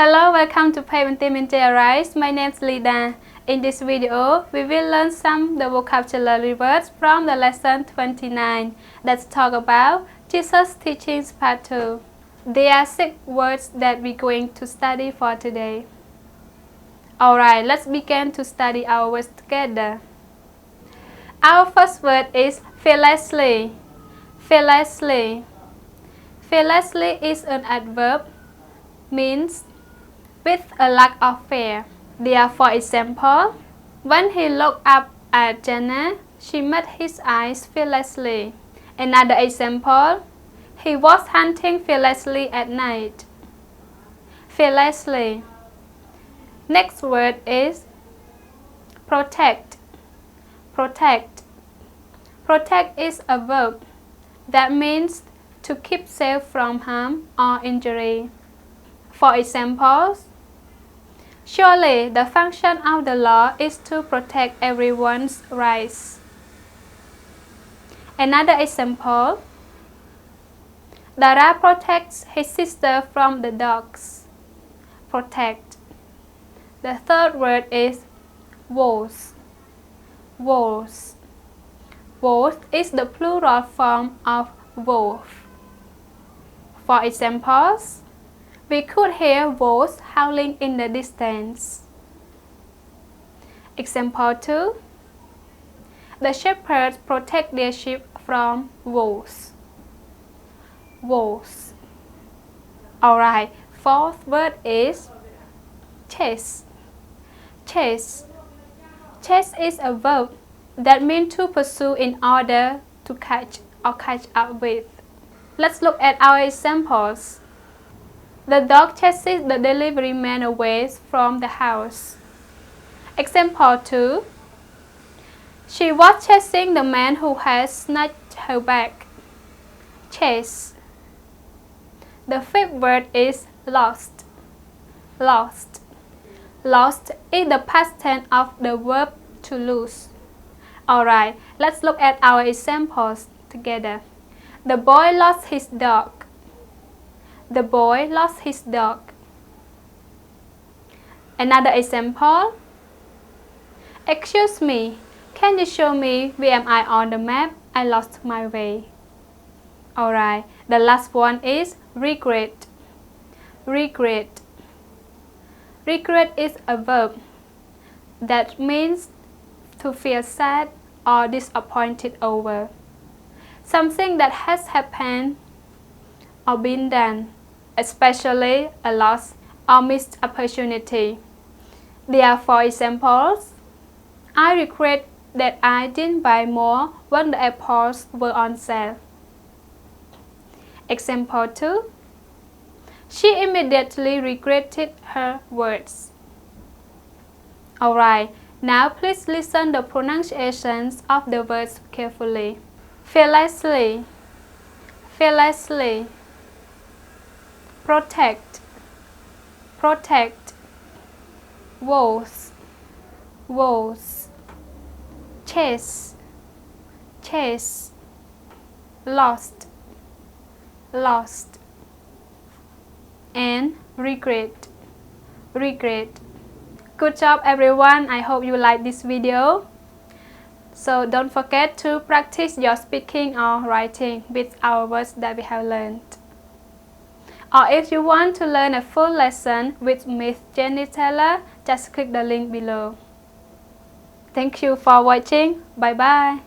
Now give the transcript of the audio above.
Hello, welcome to Part1. My name is Lida. In this video, we will learn some the vocabulary words from the lesson 29. Let's talk about Jesus' teachings part 2. There are 6 words that we're going to study for today. Alright, let's begin to study our words together. Our first word is fearlessly. Fearlessly. Fearlessly is an adverb, means with a lack of fear. There, for example, when he looked up at Jenna, she met his eyes fearlessly. Another example, he was hunting fearlessly at night. Fearlessly. Next word is protect. Protect. Protect is a verb that means to keep safe from harm or injury. For examples, surely the function of the law is to protect everyone's rights. Another example, Dara protects his sister from the dogs. Protect. The third word is wolves. Wolves. Wolf is the plural form of wolf. For examples, we could hear wolves howling in the distance. Example 2. The shepherds protect their sheep from wolves. Wolves. Alright, fourth word is chase. Chase. Chase is a verb that means to pursue in order to catch or catch up with. Let's look at our examples. The dog chases the delivery man away from the house. Example 2. She was chasing the man who had snatched her bag. Chase. The fifth word is lost. Lost. Lost is the past tense of the verb to lose. Alright, let's look at our examples together. The boy lost his dog. The boy lost his dog. Another example. Excuse me, can you show me where am I on the map? I lost my way. Alright, the last one is regret. Regret. Regret is a verb that means to feel sad or disappointed over something that has happened or been done, especially a loss or missed opportunity. There are 4 examples. I regret that I didn't buy more when the apples were on sale. Example 2. She immediately regretted her words. Alright, now please listen the pronunciations of the words carefully. Fearlessly. Fearlessly. Protect. Protect. Wolves. Wolves. Chase. Chase. Lost. Lost. And regret. Regret. Good job everyone. I hope you like this video. So don't forget to practice your speaking or writing with our words that we have learned. Or if you want to learn a full lesson with Miss Jenny Taylor, just click the link below. Thank you for watching. Bye bye.